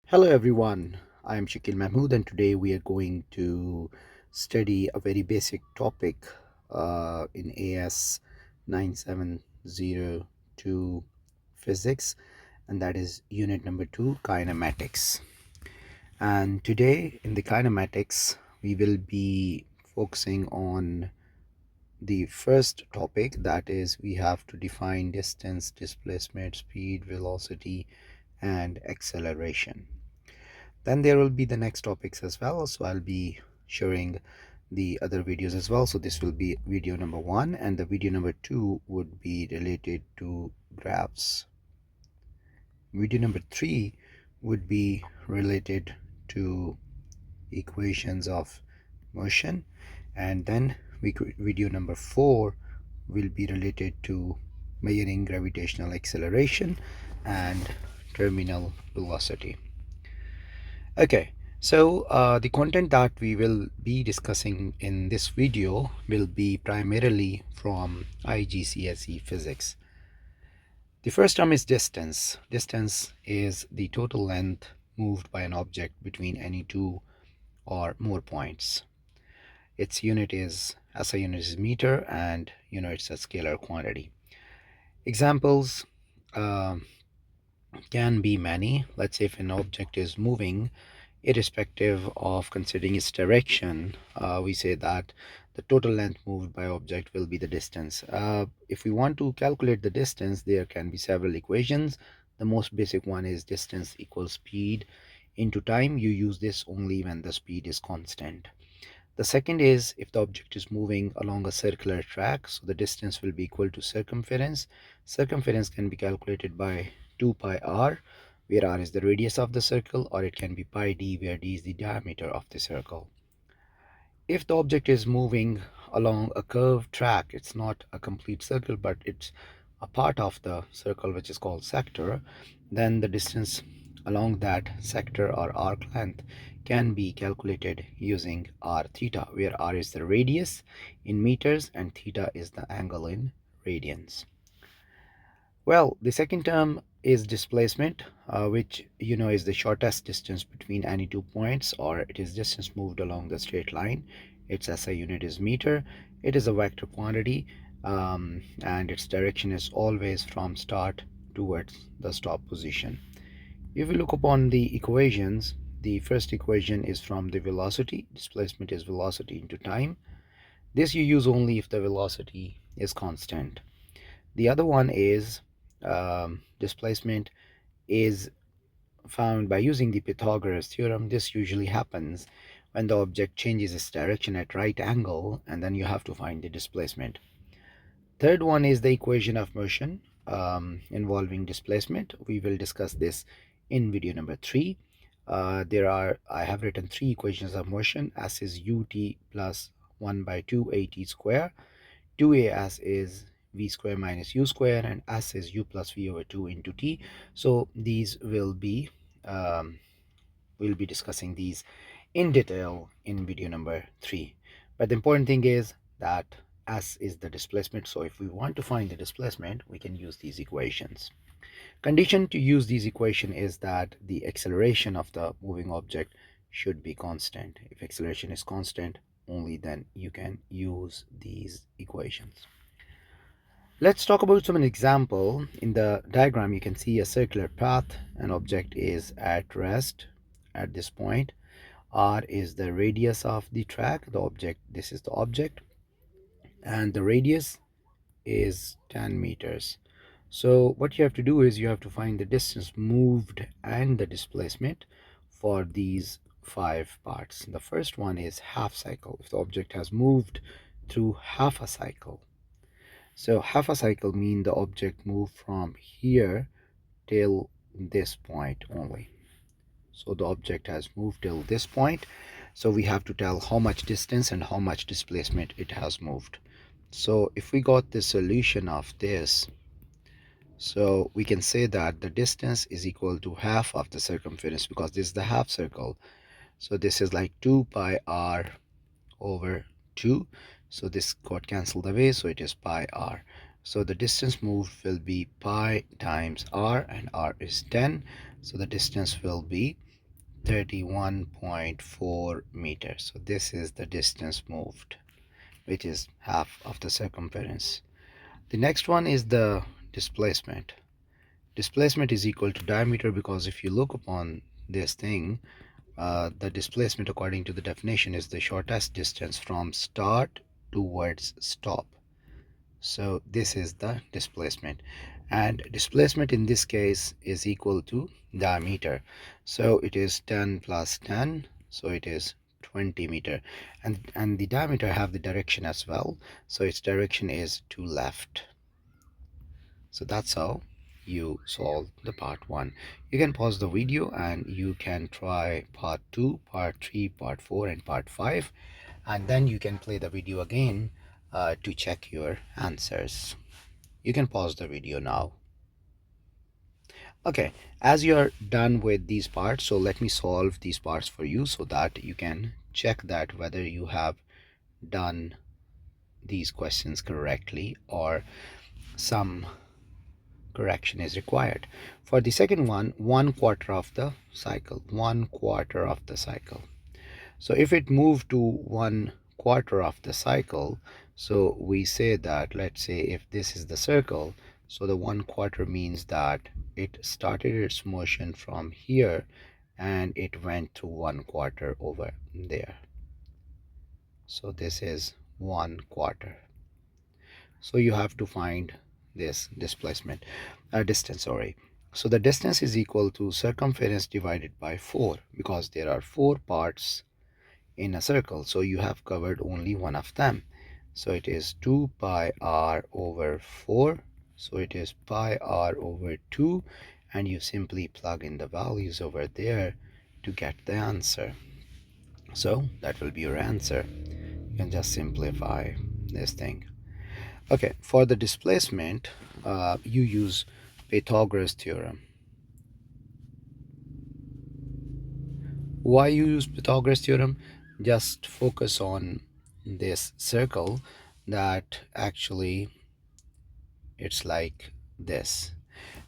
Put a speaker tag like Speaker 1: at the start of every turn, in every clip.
Speaker 1: Hello everyone, I am Shakil Mahmood and today we are going to study a very basic topic in AS 9702 physics, and that is unit number 2, kinematics. And today in the kinematics we will be focusing on the first topic, that is we have to define distance, displacement, speed, velocity and acceleration. Then there will be the next topics as well, so I'll be sharing the other videos as well. So this will be video number 1, and the video number 2 would be related to graphs. Video number 3 would be related to equations of motion, and then video number 4 will be related to measuring gravitational acceleration and terminal velocity. Okay, so the content that we will be discussing in this video will be primarily from IGCSE physics. The first term is distance. Distance is the total length moved by an object between any two or more points. Its unit is SI unit is meter, and it's a scalar quantity. Examples can be many. Let's say if an object is moving, irrespective of considering its direction, we say that the total length moved by object will be the distance. If we want to calculate the distance, there can be several equations. The most basic one is distance equals speed into time. You use this only when the speed is constant. The second is if the object is moving along a circular track, so the distance will be equal to circumference. Circumference can be calculated by 2 pi r, where r is the radius of the circle, or it can be pi d, where d is the diameter of the circle. If the object is moving along a curved track, it's not a complete circle, but it's a part of the circle which is called sector, then the distance along that sector or arc length can be calculated using r theta, where r is the radius in meters and theta is the angle in radians. Well, the second term is displacement, which is the shortest distance between any 2 points, or it is distance moved along the straight line. Its SI unit is meter. It is a vector quantity, and its direction is always from start towards the stop position. If we look upon the equations, the first equation is from the velocity. Displacement is velocity into time. This you use only if the velocity is constant. The other one is displacement is found by using the Pythagoras theorem. This usually happens when the object changes its direction at right angle, and then you have to find the displacement. Third one is the equation of motion involving displacement. We will discuss this in video number 3. I have written 3 equations of motion. S is ut plus 1 by 2 at square. 2as is v square minus u square, and s is u plus v over 2 into t. So these we'll be discussing these in detail in video number 3. But the important thing is that s is the displacement, so if we want to find the displacement, we can use these equations. Condition to use these equation is that the acceleration of the moving object should be constant. If acceleration is constant, only then you can use these equations. Let's talk about some example. In the diagram, you can see a circular path. An object is at rest at this point. R is the radius of the track. This is the object, and the radius is 10 meters. So what you have to do is you have to find the distance moved and the displacement for these 5 parts. The first one is half cycle. If the object has moved through half a cycle, so half a cycle means the object moved from here till this point only. So the object has moved till this point. So we have to tell how much distance and how much displacement it has moved. So if we got the solution of this, so we can say that the distance is equal to half of the circumference, because this is the half circle. So this is like 2 pi r over 2. So this got cancelled away, so it is pi r. So the distance moved will be pi times r, and r is 10. So the distance will be 31.4 meters. So this is the distance moved, which is half of the circumference. The next one is the displacement. Displacement is equal to diameter, because if you look upon this thing, the displacement according to the definition is the shortest distance from start towards stop. So this is the displacement, and displacement in this case is equal to diameter. So it is 10 plus 10, so it is 20 meter, and the diameter have the direction as well, so its direction is to left. So that's how you solve the part 1. You can pause the video and you can try part 2, part 3, part 4 and part 5, and then you can play the video again to check your answers. You can pause the video now. Okay, as you're done with these parts, so let me solve these parts for you so that you can check that whether you have done these questions correctly or some correction is required. For the second one, 1/4 of the cycle, 1/4 of the cycle. So if it moved to 1/4 of the cycle, so we say that, let's say if this is the circle, so the 1/4 means that it started its motion from here and it went to 1/4 over there. So this is 1/4. So you have to find this displacement, distance, sorry. So the distance is equal to circumference divided by 4, because there are 4 parts in a circle, so you have covered only one of them. So it is 2 pi r over 4, so it is pi r over 2, and you simply plug in the values over there to get the answer. So that will be your answer. You can just simplify this thing. Okay, for the displacement, you use Pythagoras theorem. Why you use Pythagoras theorem? Just focus on this circle, that actually it's like this,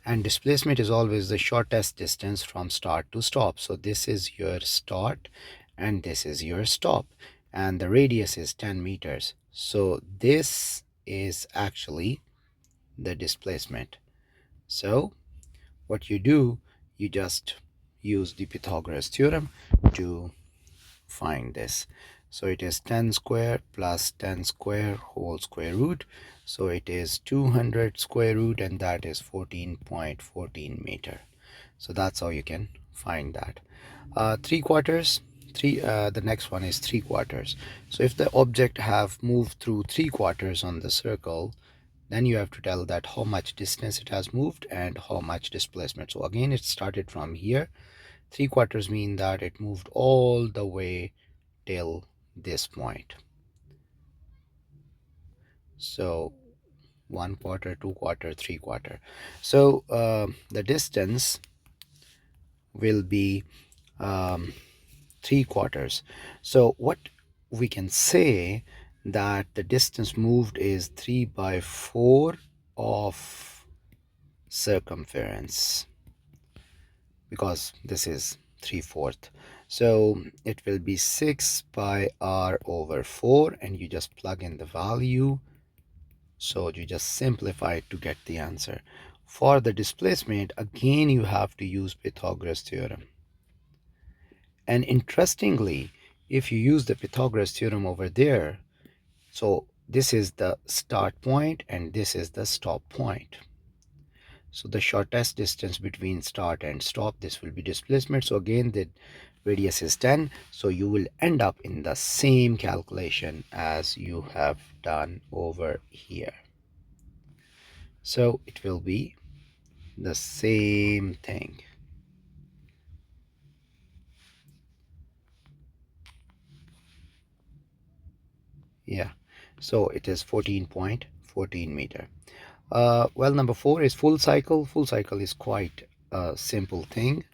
Speaker 1: and displacement is always the shortest distance from start to stop. So this is your start and this is your stop, and the radius is 10 meters. So this is actually the displacement. So what you do, you just use the Pythagoras theorem to find this. So it is 10 square plus 10 square whole square root, so it is 200 square root, and that is 14.14 meter. So that's how you can find that. 3/4, the next one is 3/4. So if the object have moved through 3/4 on the circle, then you have to tell that how much distance it has moved and how much displacement. So again, it started from here. 3/4 mean that it moved all the way till this point. So 1/4, 2/4, 3/4. So the distance will be 3/4. So what we can say, that the distance moved is 3 by 4 of circumference, because this is 3/4. So it will be 6 pi r over 4, and you just plug in the value. So you just simplify it to get the answer. For the displacement, again you have to use Pythagoras theorem. And interestingly, if you use the Pythagoras theorem over there, so this is the start point and this is the stop point. So the shortest distance between start and stop, this will be displacement. So again, the radius is 10. So you will end up in the same calculation as you have done over here. So it will be the same thing. Yeah, so it is 14.14 meter. Well, number 4 is full cycle. Full cycle is quite a simple thing.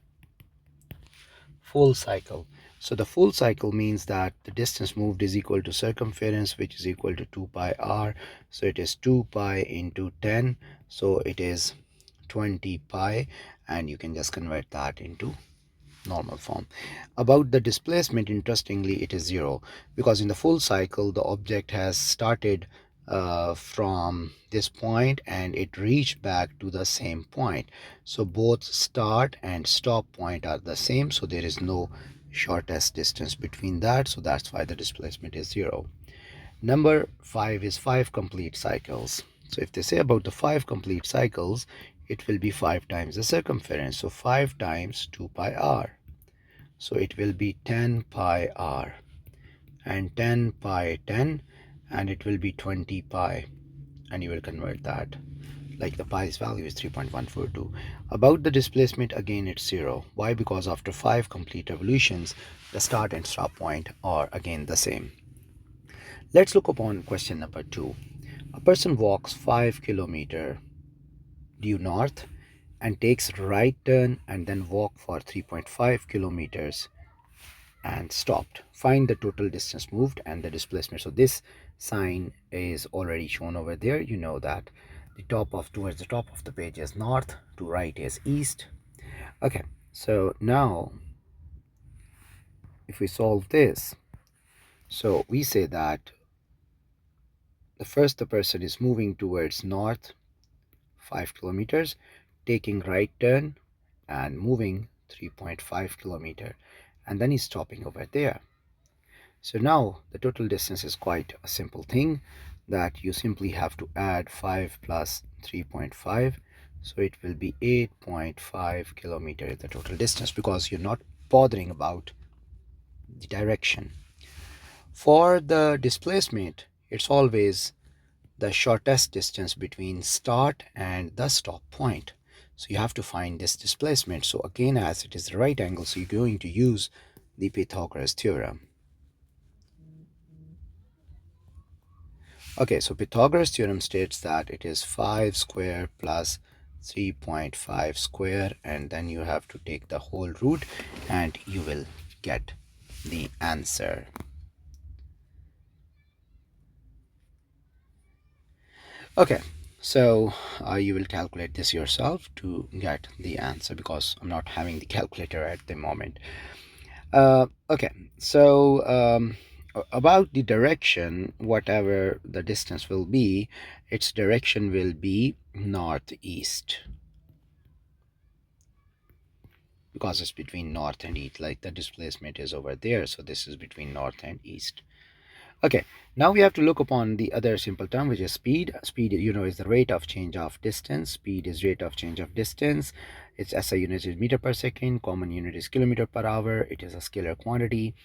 Speaker 1: Full cycle. So the full cycle means that the distance moved is equal to circumference, which is equal to 2 pi r. So it is 2 pi into 10. So it is 20 pi, and you can just convert that into normal form. About the displacement, interestingly, it is zero, because in the full cycle the object has started from this point and it reached back to the same point. So both start and stop point are the same, so there is no shortest distance between that, so that's why the displacement is zero. Number 5 is 5 complete cycles. So if they say about the 5 complete cycles, it will be 5 times the circumference. So 5 times 2 pi r. So it will be 10 pi r, and 10 pi 10, and it will be 20 pi, and you will convert that, like the pi's value is 3.142. About the displacement, again it's zero. Why? Because after 5 complete revolutions the start and stop point are again the same. Let's look upon question number 2. A person walks 5 kilometer due north and takes right turn and then walk for 3.5 kilometers and stopped. Find the total distance moved and the displacement. So this sign is already shown over there. You know that the top of towards the top of the page is north, to right is east. Okay, so now if we solve this, so we say that the person is moving towards north 5 kilometers, taking right turn and moving 3.5 kilometer, and then he's stopping over there. So now the total distance is quite a simple thing, that you simply have to add 5 plus 3.5, so it will be 8.5 kilometer the total distance, because you're not bothering about the direction. For the displacement, it's always the shortest distance between start and the stop point. So you have to find this displacement. So again, as it is the right angle, so you're going to use the Pythagoras theorem. Okay, so Pythagoras theorem states that it is 5 square plus 3.5 square, and then you have to take the whole root and you will get the answer. Okay, so you will calculate this yourself to get the answer, because I'm not having the calculator at the moment. Okay, so about the direction, whatever the distance will be, its direction will be northeast, because it's between north and east, like the displacement is over there, so this is between north and east. Okay, now we have to look upon the other simple term, which is speed. Speed, you know, is the rate of change of distance. Speed is rate of change of distance. Its SI unit is meter per second. Common unit is kilometer per hour. It is a scalar quantity.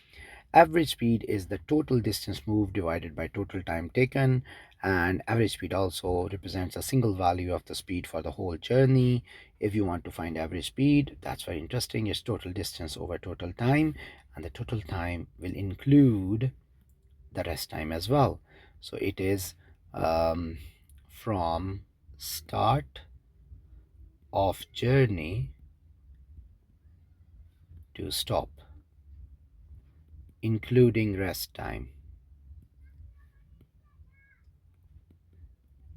Speaker 1: Average speed is the total distance moved divided by total time taken, and average speed also represents a single value of the speed for the whole journey. If you want to find average speed, that's very interesting. It's total distance over total time, and the total time will include the rest time as well. So it is from start of journey to stop, including rest time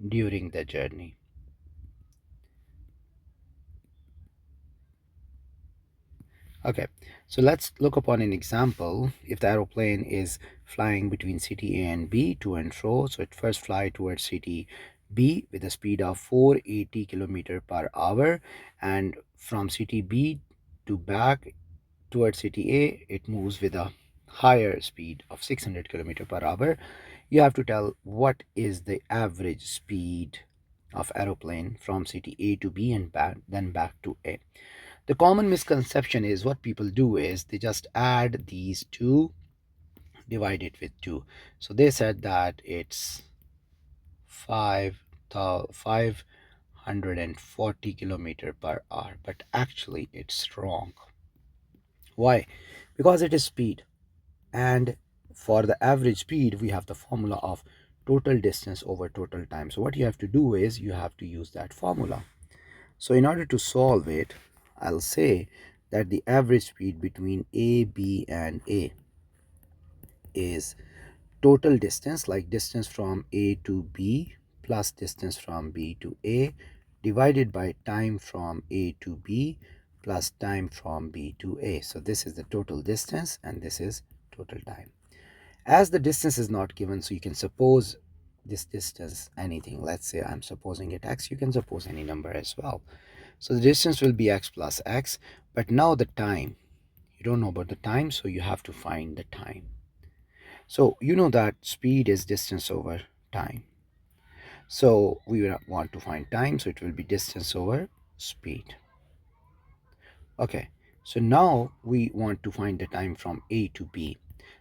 Speaker 1: during the journey. Okay, so let's look upon an example. If the aeroplane is flying between city A and B to and fro, so it first fly towards city B with a speed of 480 kilometer per hour, and from city B to back towards city A, it moves with a higher speed of 600 kilometer per hour. You have to tell what is the average speed of aeroplane from city A to B and back, then back to A. The common misconception is, what people do is they just add these two, divide it with 2. So they said that it's 540 kilometer per hour, but actually it's wrong. Why? Because it is speed, and for the average speed we have the formula of total distance over total time. So what you have to do is you have to use that formula. So in order to solve it, I'll say that the average speed between A, B and A is total distance, like distance from A to B plus distance from B to A, divided by time from A to B plus time from B to A. So this is the total distance and this is total time. As the distance is not given, so you can suppose this distance anything. Let's say I'm supposing it x, you can suppose any number as well. So the distance will be x plus x, but now the time, you don't know about the time, so you have to find the time. So you know that speed is distance over time. So we want to find time, so it will be distance over speed. Okay, so now we want to find the time from A to B.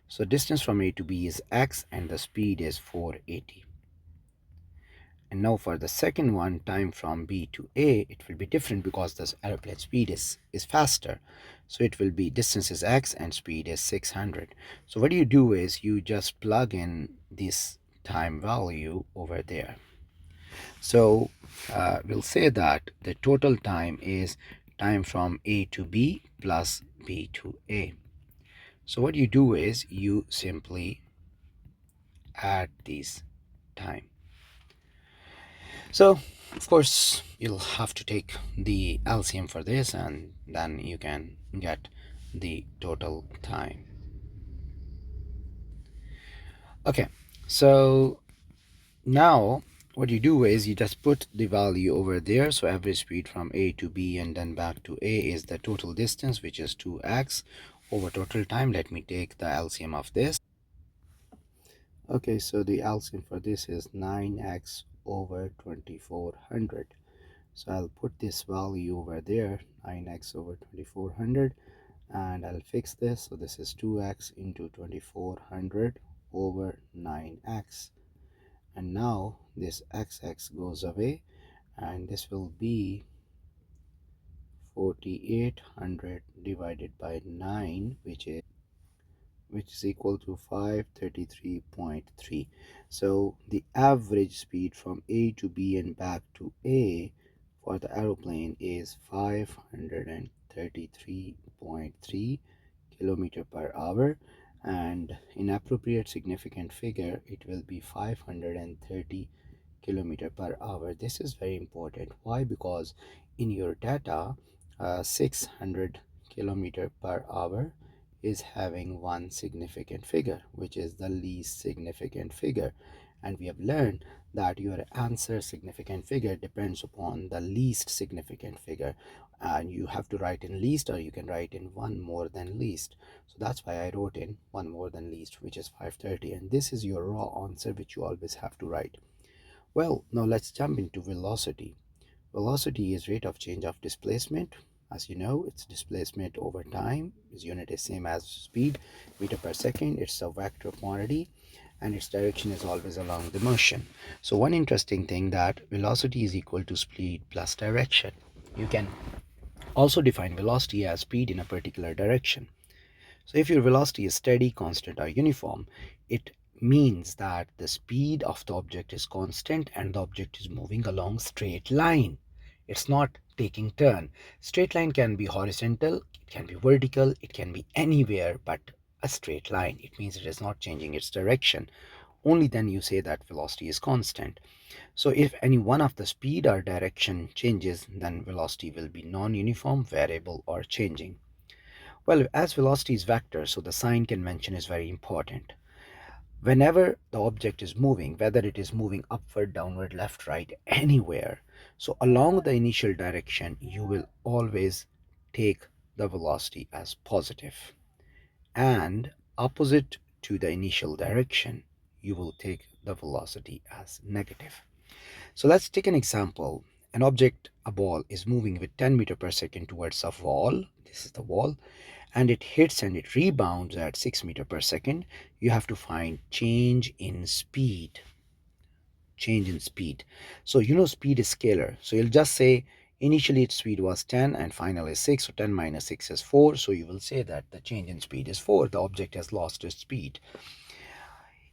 Speaker 1: So distance from A to B is x and the speed is 480. And now for the second one, time from B to A, it will be different because this aeroplane speed is faster. So it will be distance is x and speed is 600. So what you do is you just plug in this time value over there. So we'll say that the total time is time from A to B plus B to A. So what you do is you simply add these time. So of course you'll have to take the LCM for this and then you can get the total time. Okay, so now what you do is you just put the value over there. So average speed from A to B and then back to A is the total distance, which is 2x over total time. Let me take the LCM of this. Okay, so the LCM for this is 9x over 2400. So I'll put this value over there, 9x over 2400, and I'll fix this. So this is 2x into 2400 over 9x. And now this xx goes away and this will be 4800 divided by 9, which is equal to 533.3. So the average speed from A to B and back to A for the aeroplane is 533.3 kilometer per hour, and in appropriate significant figure it will be 530 kilometer per hour. This is very important. Why? Because in your data 600 kilometer per hour is having one significant figure, which is the least significant figure, and we have learned that your answer significant figure depends upon the least significant figure, and you have to write in least or you can write in one more than least. So that's why I wrote in one more than least, which is 530, and this is your raw answer which you always have to write. Well, now let's jump into velocity. Velocity is rate of change of displacement. As you know, it's displacement over time. Its unit is same as speed, meter per second. It's a vector quantity and its direction is always along the motion. So one interesting thing that velocity is equal to speed plus direction. You can also define velocity as speed in a particular direction. So if your velocity is steady, constant, or uniform, it means that the speed of the object is constant and the object is moving along straight line. It's not taking turn. Straight line can be horizontal, it can be vertical, it can be anywhere but a straight line. It means it is not changing its direction. Only then you say that velocity is constant. So if any one of the speed or direction changes, then velocity will be non-uniform, variable, or changing. Well, as velocity is vector, so the sign convention is very important. Whenever the object is moving, whether it is moving upward, downward, left, right, anywhere, so along the initial direction, you will always take the velocity as positive, and opposite to the initial direction, you will take the velocity as negative. So let's take an example. An object, a ball, is moving with 10 meter per second towards a wall. This is the wall, and it hits and it rebounds at 6 meter per second. You have to find change in speed. Change in speed. So you know speed is scalar. So you'll just say initially its speed was 10 and final is 6. So 10 minus 6 is 4. So you will say that the change in speed is 4. The object has lost its speed.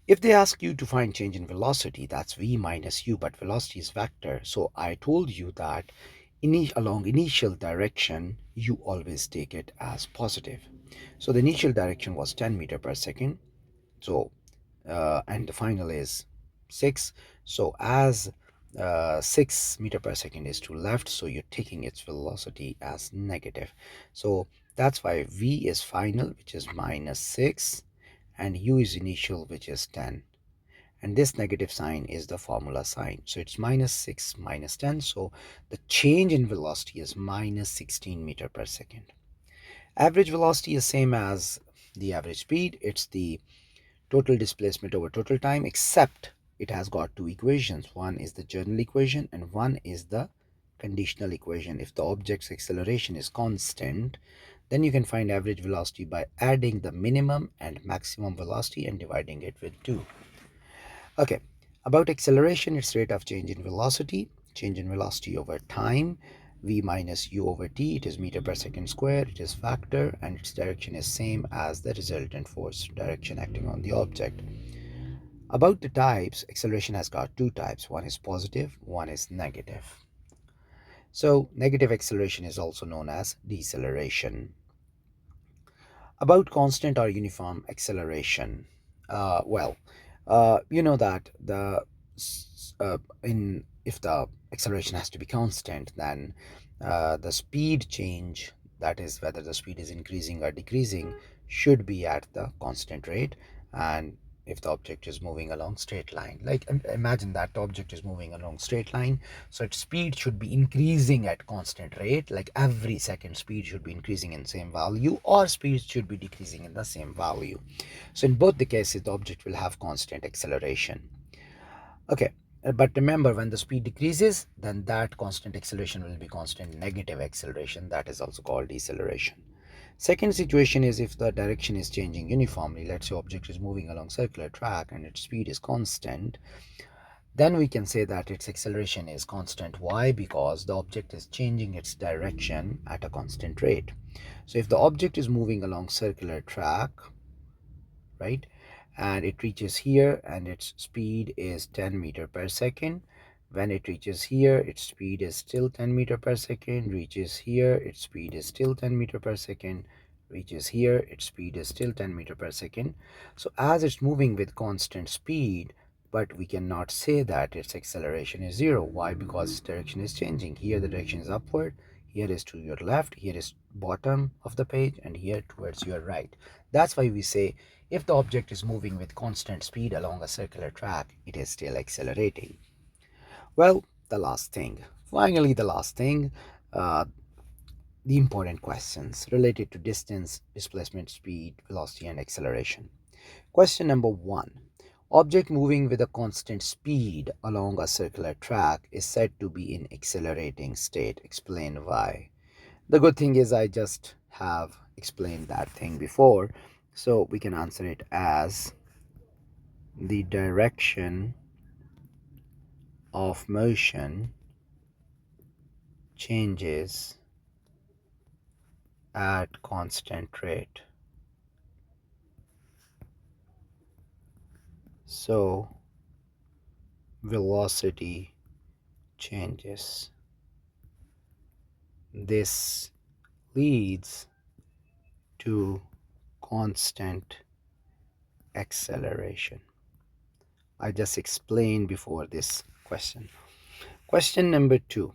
Speaker 1: If they ask you to find change in velocity, that's v minus u, but velocity is vector. So I told you that along initial direction, you always take it as positive. So the initial direction was 10 meter per second. So, and the final is 6. So as 6 meter per second is to left, so you're taking its velocity as negative. So that's why v is final, which is -6, and u is initial, which is 10. And this negative sign is the formula sign. So it's -6 -10. So the change in velocity is -16 meter per second. Average velocity is same as the average speed. It's the total displacement over total time, except it has got two equations. One is the general equation and one is the conditional equation. If the object's acceleration is constant, then you can find average velocity by adding the minimum and maximum velocity and dividing it with 2. Okay, about acceleration, it's rate of change in velocity over time, v minus u over t. It is meter per second square. It is factor, and its direction is same as the resultant force direction acting on the object. About the types, acceleration has got two types. One is positive, one is negative. So negative acceleration is also known as deceleration. About constant or uniform acceleration, well, you know that in if the acceleration has to be constant, then the speed change, that is whether the speed is increasing or decreasing, should be at the constant rate. And if the object is moving along straight line, like imagine that the object is moving along straight line, so its speed should be increasing at constant rate, like every second speed should be increasing in same value, or speed should be decreasing in the same value. So in both the cases, the object will have constant acceleration. Okay, but remember, when the speed decreases, then that constant acceleration will be constant negative acceleration. That is also called deceleration. Second situation is if the direction is changing uniformly. Let's say object is moving along circular track and its speed is constant, then we can say that its acceleration is constant. Why? Because the object is changing its direction at a constant rate. So if the object is moving along circular track, right, and it reaches here and its speed is 10 meter per second, when it reaches here its speed is still 10 meter per second, reaches here its speed is still 10 meter per second, reaches here its speed is still 10 meter per second. So as it's moving with constant speed, but we cannot say that its acceleration is zero. Why? Because its direction is changing. Here the direction is upward, here is to your left, here is bottom of the page, and here towards your right. That's why we say if the object is moving with constant speed along a circular track, it is still accelerating. Well, finally the last thing, uh, the important questions related to distance, displacement, speed, velocity, and acceleration. Question number 1. Object moving with a constant speed along a circular track is said to be in accelerating state. Explain why. The good thing is I just have explained that thing before, so we can answer it as the direction of motion changes at constant rate. So velocity changes. This leads to constant acceleration. I just explained before this question. Question number 2.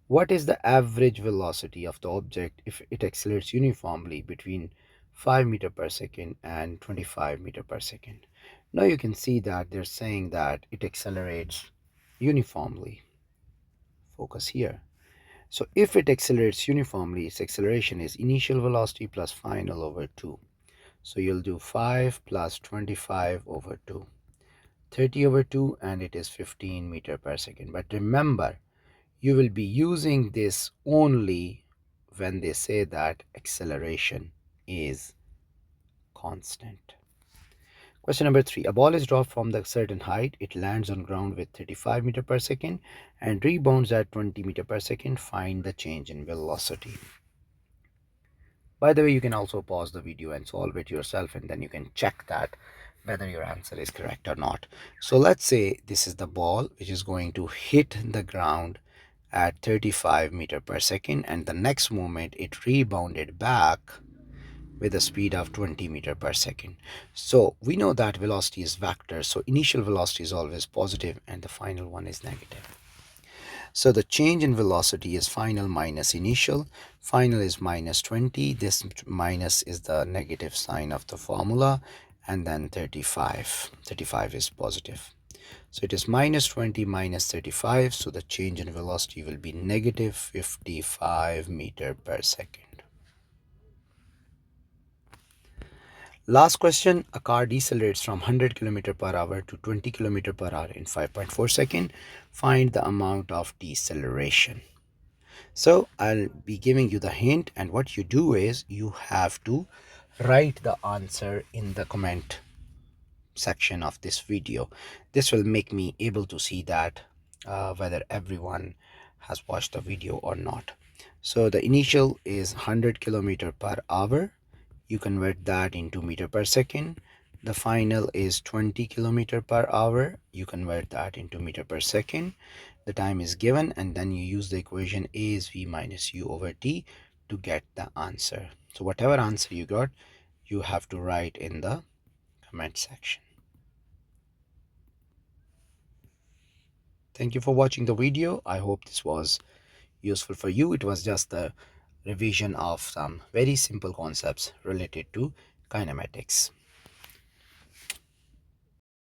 Speaker 1: What is the average velocity of the object if it accelerates uniformly between 5 meter per second and 25 meter per second? Now you can see that they're saying that it accelerates uniformly. Focus here. So if it accelerates uniformly, its acceleration is initial velocity plus final over 2. So you'll do 5 plus 25 over 2. 30 over 2, and it is 15 meter per second. But remember, you will be using this only when they say that acceleration is constant. Question number 3. A ball is dropped from the certain height. It lands on ground with 35 meter per second and rebounds at 20 meter per second. Find the change in velocity. By the way, you can also pause the video and solve it yourself, and then you can check that whether your answer is correct or not. So let's say this is the ball which is going to hit the ground at 35 meter per second, and the next moment it rebounded back with a speed of 20 meter per second. So we know that velocity is vector, so initial velocity is always positive and the final one is negative. So the change in velocity is final minus initial. Final is minus 20. This minus is the negative sign of the formula, and then 35. 35 is positive. So it is minus 20 minus 35. So the change in velocity will be negative 55 meter per second. Last question, a car decelerates from 100 km per hour to 20 km per hour in 5.4 seconds. Find the amount of deceleration. So I'll be giving you the hint, and what you do is you have to write the answer in the comment section of this video. This will make me able to see that whether everyone has watched the video or not. So the initial is 100 km per hour. You convert that into meter per second. The final is 20 km per hour. You convert that into meter per second. The time is given, and then you use the equation A is V minus U over T to get the answer. So whatever answer you got, you have to write in the comment section. Thank you for watching the video. I hope this was useful for you. It was just a revision of some very simple concepts related to kinematics.